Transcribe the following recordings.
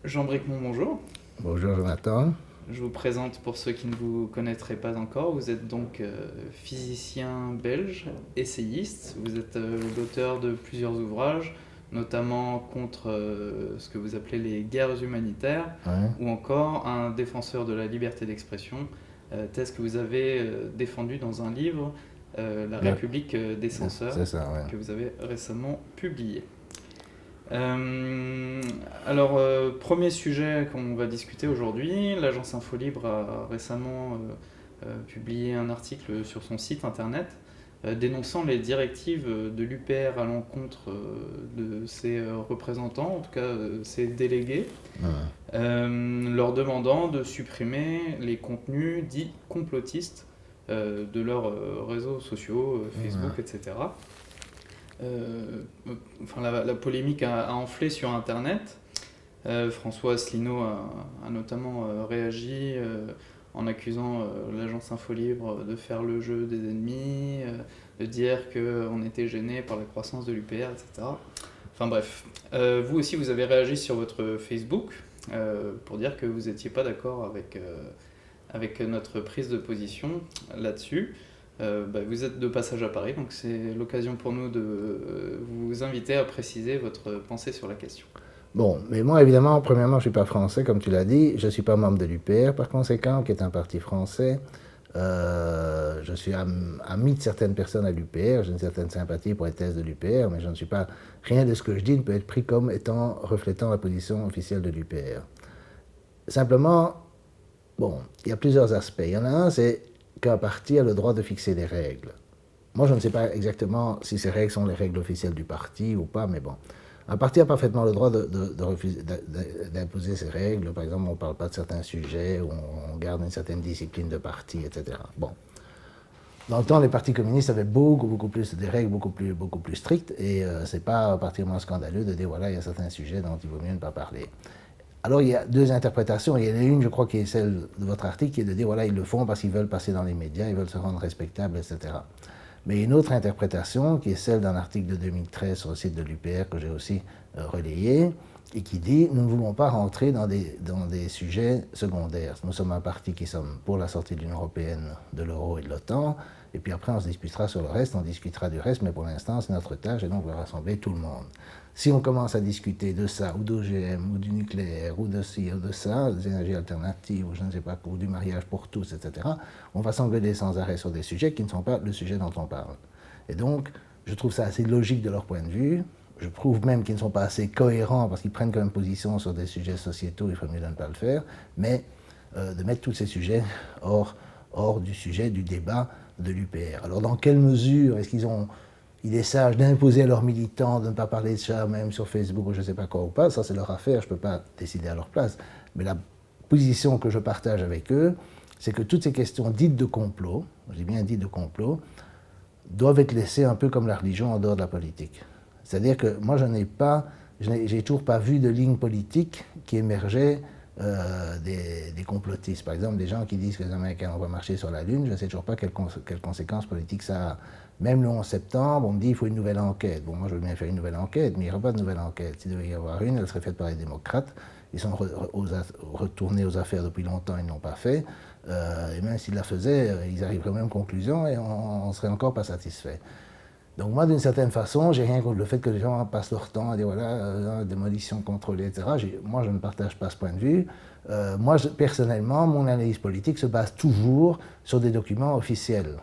Jean Bricmont, bonjour. Bonjour Jonathan. Je vous présente pour ceux qui ne vous connaîtraient pas encore. Vous êtes donc physicien belge, essayiste. Vous êtes l'auteur de plusieurs ouvrages, notamment contre ce que vous appelez les guerres humanitaires, Ouais. ou encore un défenseur de la liberté d'expression, thèse que vous avez défendue dans un livre, La Ouais, République des censeurs, c'est ça, ouais. que vous avez récemment publié. Euh, alors, premier sujet qu'on va discuter aujourd'hui, l'agence InfoLibre a récemment publié un article sur son site internet dénonçant les directives de l'UPR à l'encontre de ses représentants, en tout cas ses délégués, Ouais. leur demandant de supprimer les contenus dits complotistes de leurs réseaux sociaux, Facebook, Ouais. etc. Euh, enfin, la polémique a enflé sur Internet. François Asselineau a notamment réagi en accusant l'agence InfoLibre de faire le jeu des ennemis, de dire qu'on était gêné par la croissance de l'UPR, etc. Enfin bref, vous aussi vous avez réagi sur votre Facebook pour dire que vous n'étiez pas d'accord avec notre prise de position là-dessus. Vous êtes de passage à Paris, donc c'est l'occasion pour nous de vous inviter à préciser votre pensée sur la question. Bon, mais moi, évidemment, premièrement, je ne suis pas français, comme tu l'as dit. Je ne suis pas membre de l'UPR, par conséquent, qui est un parti français. Je suis ami de certaines personnes à l'UPR. J'ai une certaine sympathie pour les thèses de l'UPR, mais je ne suis pas. Rien de ce que je dis ne peut être pris comme étant reflétant la position officielle de l'UPR. Simplement, bon, il y a plusieurs aspects. Il y en a un, c'est qu'un parti a le droit de fixer des règles. Moi, je ne sais pas exactement si ces règles sont les règles officielles du parti ou pas, mais bon. Un parti a parfaitement le droit d'imposer ses règles. Par exemple, on ne parle pas de certains sujets, on garde une certaine discipline de parti, etc. Bon. Dans le temps, les partis communistes avaient beaucoup plus des règles beaucoup plus strictes, et c'est pas particulièrement scandaleux de dire voilà, il y a certains sujets dont il vaut mieux ne pas parler. Alors il y a deux interprétations. Il y en a une, je crois, qui est celle de votre article, qui est de dire voilà, ils le font parce qu'ils veulent passer dans les médias, ils veulent se rendre respectables, etc. Mais une autre interprétation, qui est celle d'un article de 2013 sur le site de l'UPR que j'ai aussi relayé, et qui dit nous ne voulons pas rentrer dans des sujets secondaires. Nous sommes un parti qui sommes pour la sortie de l'Union européenne, de l'euro et de l'OTAN, et puis après on se disputera sur le reste, on discutera du reste, mais pour l'instant c'est notre tâche et donc on va rassembler tout le monde. Si on commence à discuter de ça, ou d'OGM, ou du nucléaire, ou de ci, ou de ça, des énergies alternatives, ou je ne sais pas, ou du mariage pour tous, etc., on va s'engueuler sans arrêt sur des sujets qui ne sont pas le sujet dont on parle. Et donc, je trouve ça assez logique de leur point de vue. Je trouve même qu'ils ne sont pas assez cohérents parce qu'ils prennent quand même position sur des sujets sociétaux, il faut mieux de ne pas le faire, mais de mettre tous ces sujets hors du sujet du débat de l'UPR. Alors, dans quelle mesure est-ce qu'ils ont il est sage d'imposer à leurs militants de ne pas parler de ça, même sur Facebook ou je ne sais pas quoi ou pas, ça c'est leur affaire, je ne peux pas décider à leur place. Mais la position que je partage avec eux, c'est que toutes ces questions dites de complot, j'ai bien dit de complot, doivent être laissées un peu comme la religion en dehors de la politique. C'est-à-dire que moi j'ai toujours pas vu de ligne politique qui émergeait des complotistes. Par exemple, des gens qui disent que les Américains vont marcher sur la Lune, je ne sais toujours pas quelles conséquences politiques ça a. Même le 11 septembre, on me dit qu'il faut une nouvelle enquête. Bon, moi, je veux bien faire une nouvelle enquête, mais il n'y aura pas de nouvelle enquête. S'il devait y avoir une, elle serait faite par les démocrates. Ils sont retournés aux affaires depuis longtemps, ils ne l'ont pas fait. Et même s'ils la faisaient, ils arriveraient aux mêmes conclusions et on ne serait encore pas satisfait. Donc moi, d'une certaine façon, j'ai rien contre le fait que les gens passent leur temps à dire voilà, démolition contrôlée, etc. Moi, je ne partage pas ce point de vue. Personnellement, mon analyse politique se base toujours sur des documents officiels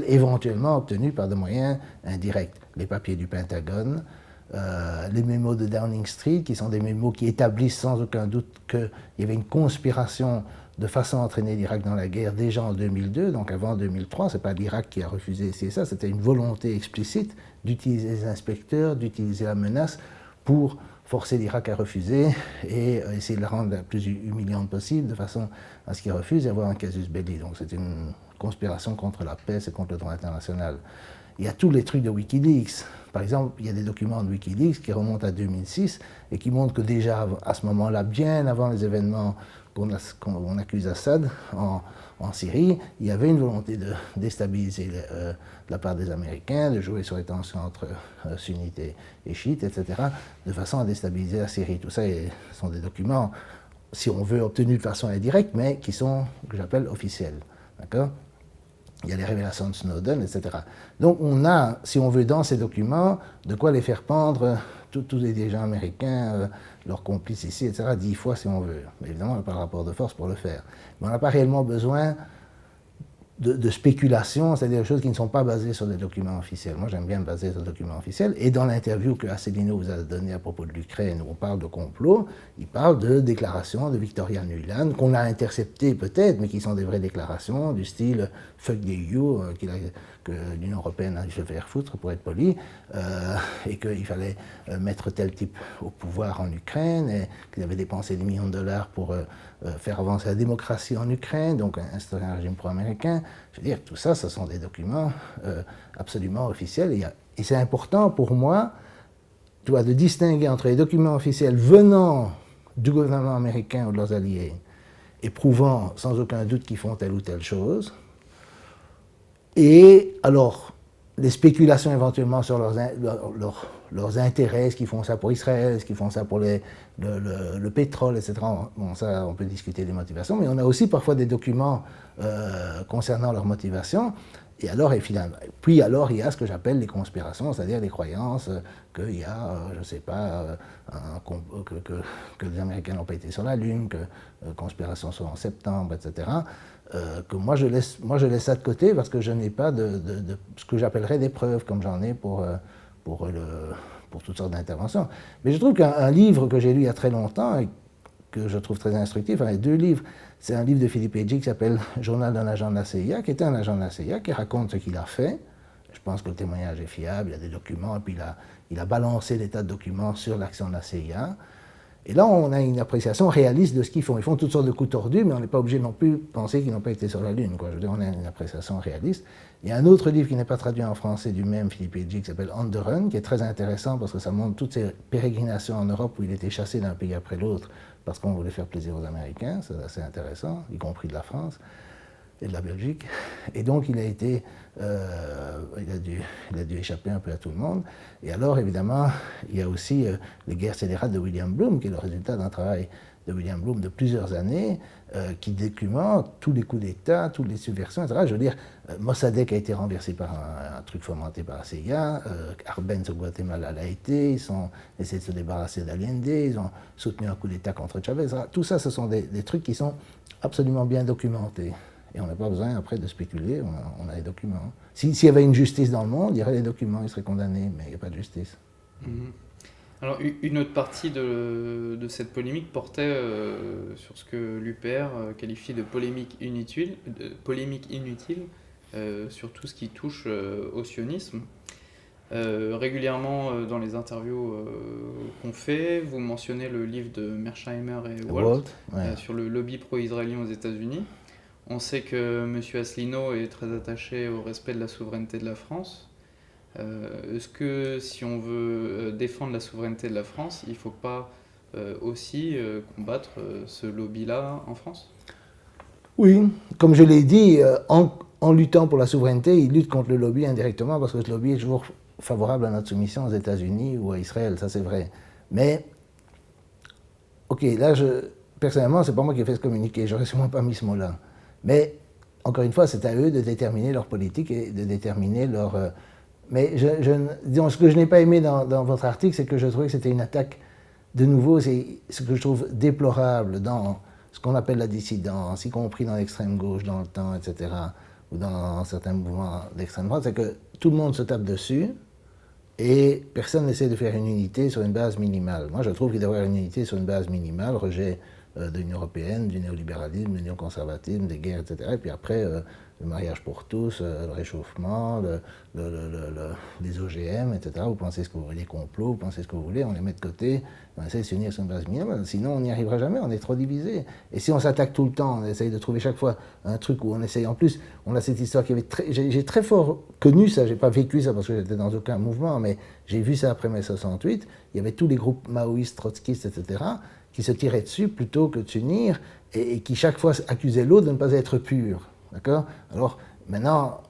éventuellement obtenus par des moyens indirects. Les papiers du Pentagone, les mémos de Downing Street, qui sont des mémos qui établissent sans aucun doute qu'il y avait une conspiration de façon à entraîner l'Irak dans la guerre déjà en 2002, donc avant 2003, ce n'est pas l'Irak qui a refusé ci et ça, c'était une volonté explicite d'utiliser les inspecteurs, d'utiliser la menace pour forcer l'Irak à refuser et essayer de la rendre la plus humiliante possible de façon à ce qu'il refuse et avoir un casus belli. Donc c'est une conspiration contre la paix et contre le droit international. Il y a tous les trucs de Wikileaks. Par exemple, il y a des documents de Wikileaks qui remontent à 2006 et qui montrent que déjà à ce moment-là, bien avant les événements qu'on accuse Assad en Syrie, il y avait une volonté de déstabiliser de la part des Américains, de jouer sur les tensions entre sunnites et chiites, etc., de façon à déstabiliser la Syrie. Tout ça sont des documents, si on veut, obtenus de façon indirecte, mais qui sont, que j'appelle, officiels. D'accord ? Il y a les révélations de Snowden, etc. Donc on a, si on veut, dans ces documents, de quoi les faire pendre tous les dirigeants américains, leurs complices ici, etc., 10 fois si on veut. Mais évidemment, on n'a pas le rapport de force pour le faire. Mais on n'a pas réellement besoin de spéculation, c'est-à-dire des choses qui ne sont pas basées sur des documents officiels. Moi, j'aime bien me baser sur des documents officiels. Et dans l'interview que Asselineau vous a donnée à propos de l'Ukraine, où on parle de complot, il parle de déclarations de Victoria Nuland, qu'on a interceptées peut-être, mais qui sont des vraies déclarations, du style « fuck the EU », que l'Union européenne a dû se faire foutre, pour être poli, et qu'il fallait mettre tel type au pouvoir en Ukraine, et qu'il avait dépensé des millions de dollars pour faire avancer la démocratie en Ukraine, donc instaurer un régime pro-américain. Je veux dire, tout ça, ce sont des documents absolument officiels. Et c'est important pour moi de distinguer entre les documents officiels venant du gouvernement américain ou de leurs alliés et prouvant sans aucun doute qu'ils font telle ou telle chose, et alors les spéculations éventuellement sur leurs intérêts, est-ce qu'ils font ça pour Israël, est-ce qu'ils font ça pour le pétrole, etc. Bon, ça, on peut discuter des motivations, mais on a aussi parfois des documents concernant leurs motivations. Et alors, puis alors, il y a ce que j'appelle les conspirations, c'est-à-dire les croyances qu'il y a, je ne sais pas, que les Américains n'ont pas été sur la Lune, que conspiration soit en septembre, etc. Que moi je laisse ça de côté parce que je n'ai pas de ce que j'appellerais des preuves, comme j'en ai pour toutes sortes d'interventions. Mais je trouve qu'un livre que j'ai lu il y a très longtemps et que je trouve très instructif, enfin, 2 livres, c'est un livre de Philippe Edgy qui s'appelle « Journal d'un agent de la CIA », qui était un agent de la CIA, qui raconte ce qu'il a fait. Je pense que le témoignage est fiable, il y a des documents, et puis il a balancé des tas de documents sur l'action de la CIA. Et là, on a une appréciation réaliste de ce qu'ils font. Ils font toutes sortes de coups tordus, mais on n'est pas obligé non plus de penser qu'ils n'ont pas été sur la Lune, quoi. Je veux dire, on a une appréciation réaliste. Il y a un autre livre qui n'est pas traduit en français du même Philippe Edgy, qui s'appelle « On the Run », qui est très intéressant parce que ça montre toutes ces pérégrinations en Europe où il était chassé d'un pays après l'autre parce qu'on voulait faire plaisir aux Américains. C'est assez intéressant, y compris de la France et de la Belgique. Et donc, il a dû échapper un peu à tout le monde. Et alors, évidemment, il y a aussi les guerres scélérates de William Bloom, qui est le résultat d'un travail de William Bloom de plusieurs années, qui documente tous les coups d'État, toutes les subversions, etc. Je veux dire, Mossadegh a été renversé par un truc fomenté par la CIA, Arbenz au Guatemala l'a été, ils ont essayé de se débarrasser d'Allende, ils ont soutenu un coup d'État contre Chavez, etc. Tout ça, ce sont des trucs qui sont absolument bien documentés. Et on n'a pas besoin après de spéculer, on a les documents. S'il y avait une justice dans le monde, il y aurait des documents, ils seraient condamnés, mais il n'y a pas de justice. Alors, une autre partie de cette polémique portait sur ce que l'UPR qualifie de polémique inutile, sur tout ce qui touche au sionisme. Régulièrement, dans les interviews qu'on fait, vous mentionnez le livre de Mearsheimer et Walt sur le lobby pro-israélien aux États-Unis. On sait que M. Asselineau est très attaché au respect de la souveraineté de la France. Est-ce que si on veut défendre la souveraineté de la France, il ne faut pas aussi combattre ce lobby-là en France ? Oui, comme je l'ai dit, en luttant pour la souveraineté, il lutte contre le lobby indirectement parce que ce lobby est toujours favorable à notre soumission aux États-Unis ou à Israël, ça c'est vrai. Mais, ok, là, personnellement, c'est pas moi qui ai fait ce communiqué, j'aurais sûrement pas mis ce mot-là. Mais, encore une fois, c'est à eux de déterminer leur politique et de déterminer leur... mais disons, ce que je n'ai pas aimé dans votre article, c'est que je trouvais que c'était une attaque, de nouveau, c'est ce que je trouve déplorable dans ce qu'on appelle la dissidence, y compris dans l'extrême gauche, dans le temps, etc., ou dans certains mouvements d'extrême droite, c'est que tout le monde se tape dessus et personne n'essaie de faire une unité sur une base minimale. Moi, je trouve qu'il devrait y avoir une unité sur une base minimale, rejet de l'Union européenne, du néolibéralisme, de l'Union conservatisme, des guerres, etc. Et puis après, le mariage pour tous, le réchauffement, les OGM, etc. Vous pensez ce que vous voulez, les complots, vous pensez ce que vous voulez, on les met de côté, on essaie de s'unir sur une base minimale, sinon on n'y arrivera jamais, on est trop divisé. Et si on s'attaque tout le temps, on essaye de trouver chaque fois un truc où on essaye, en plus, on a cette histoire qui avait j'ai très fort connu ça, j'ai pas vécu ça parce que j'étais dans aucun mouvement, mais j'ai vu ça après mai 68, il y avait tous les groupes maoïstes, trotskistes, etc., qui se tiraient dessus plutôt que de s'unir. et qui chaque fois accusait l'autre de ne pas être pur. D'accord? Alors maintenant,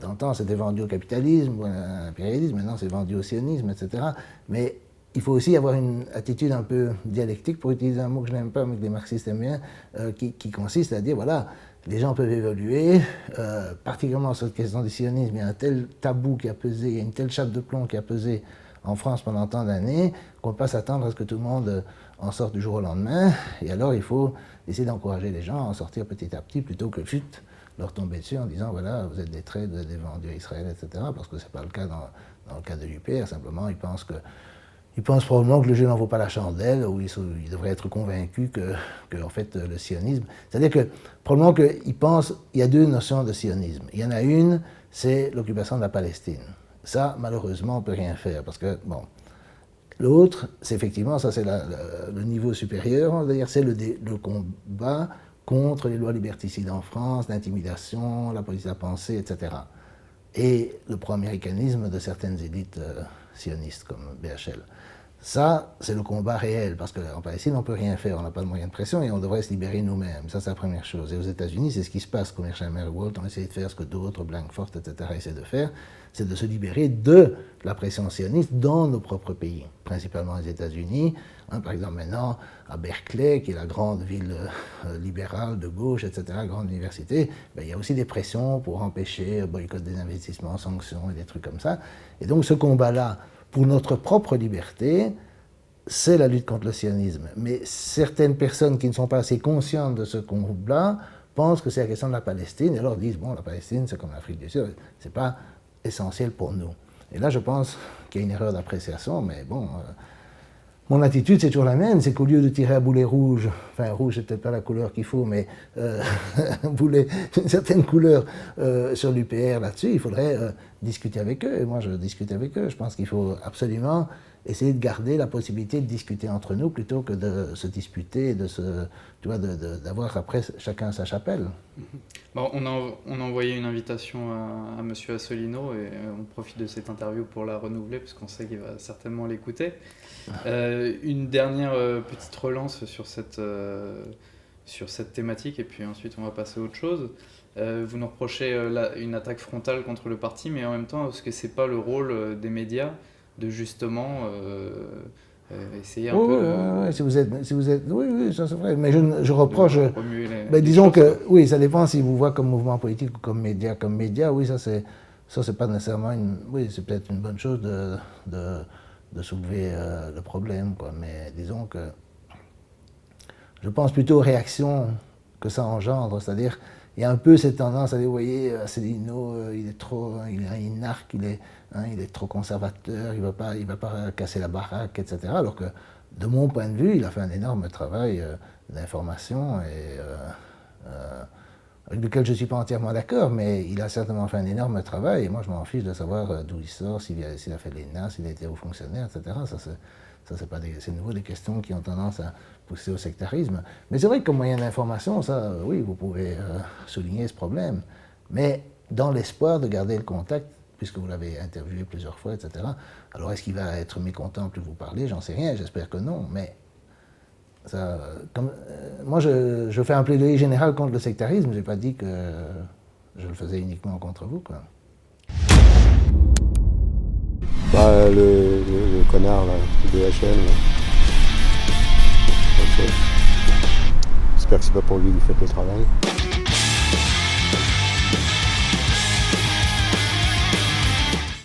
dans le temps, c'était vendu au capitalisme, ou à l'impérialisme, maintenant c'est vendu au sionisme, etc. Mais il faut aussi avoir une attitude un peu dialectique, pour utiliser un mot que je n'aime pas, mais que les marxistes aiment bien, qui consiste à dire, voilà, les gens peuvent évoluer, particulièrement sur cette question du sionisme, il y a un tel tabou qui a pesé, il y a une telle chape de plomb qui a pesé en France pendant tant d'années, qu'on ne peut pas s'attendre à ce que tout le monde en sorte du jour au lendemain, et alors il faut essayer d'encourager les gens à en sortir petit à petit, plutôt que chut, leur tomber dessus en disant, voilà, vous êtes des traîtres, vous êtes des vendus à Israël, etc., parce que ce n'est pas le cas dans le cas de l'UPR, simplement, ils pensent probablement que le jeu n'en vaut pas la chandelle, ou ils devraient être convaincus que en fait, le sionisme... C'est-à-dire que, probablement qu'ils pensent... Il y a deux notions de sionisme. Il y en a une, c'est l'occupation de la Palestine. Ça, malheureusement, on ne peut rien faire, parce que, bon... L'autre, c'est effectivement, ça c'est le niveau supérieur, c'est-à-dire c'est le combat contre les lois liberticides en France, l'intimidation, la police de la pensée, etc. Et le pro-américanisme de certaines élites sionistes comme BHL. Ça, c'est le combat réel, parce qu'en Palestine, on ne peut rien faire, on n'a pas de moyens de pression et on devrait se libérer nous-mêmes. Ça, c'est la première chose. Et aux États-Unis, c'est ce qui se passe. Commercial Walt ont essayé de faire ce que d'autres, Blankfort, etc., essaient de faire, c'est de se libérer de la pression sioniste dans nos propres pays, principalement les États-Unis. Par exemple, maintenant, à Berkeley, qui est la grande ville libérale de gauche, etc., grande université, il y a aussi des pressions pour empêcher boycott des investissements, sanctions et des trucs comme ça. Et donc, ce combat-là, pour notre propre liberté, c'est la lutte contre le sionisme. Mais certaines personnes qui ne sont pas assez conscientes de ce combat pensent que c'est la question de la Palestine, et alors disent, bon, la Palestine, c'est comme l'Afrique du Sud, c'est pas essentiel pour nous. Et là, je pense qu'il y a une erreur d'appréciation, mais bon, mon attitude, c'est toujours la même, c'est qu'au lieu de tirer à boulet rouge, enfin, rouge, c'est peut-être pas la couleur qu'il faut, mais boulet d'une certaine couleur sur l'UPR là-dessus, il faudrait discuter avec eux. Et moi, je discute avec eux. Je pense qu'il faut absolument essayer de garder la possibilité de discuter entre nous plutôt que de se disputer, d'avoir après chacun sa chapelle. Bon, on a envoyé une invitation à M. Asselineau et on profite de cette interview pour la renouveler parce qu'on sait qu'il va certainement l'écouter. Une dernière petite relance sur cette thématique et puis ensuite on va passer à autre chose. Vous nous reprochez une attaque frontale contre le parti, mais en même temps, est-ce que c'est pas le rôle des médias de justement essayer un peu... si vous êtes, oui, ça c'est vrai, mais je reproche... disons que, oui, ça dépend si vous voyez comme mouvement politique ou comme média. Comme média, oui, ça c'est pas nécessairement oui, c'est peut-être une bonne chose de soulever le problème, quoi. Mais disons que je pense plutôt aux réactions que ça engendre, c'est-à-dire il y a un peu cette tendance à dire, vous voyez, Asselineau, il est trop, il a une arc, il est trop conservateur, il va pas casser la baraque, etc. Alors que, de mon point de vue, il a fait un énorme travail d'information et avec lequel je ne suis pas entièrement d'accord, mais il a certainement fait un énorme travail et moi je m'en fiche de savoir d'où il sort, s'il a fait l'ENA, s'il a été haut fonctionnaire, etc. C'est nouveau des questions qui ont tendance à pousser au sectarisme. Mais c'est vrai que comme moyen d'information, ça, oui, vous pouvez souligner ce problème. Mais dans l'espoir de garder le contact, puisque vous l'avez interviewé plusieurs fois, etc. Alors est-ce qu'il va être mécontent plus vous parler? J'en sais rien, j'espère que non. Mais ça, moi, je fais un plaidoyer général contre le sectarisme. Je n'ai pas dit que je le faisais uniquement contre vous, quoi. Le connard, là, le BHL. J'espère que c'est pas pour lui que vous faites le travail.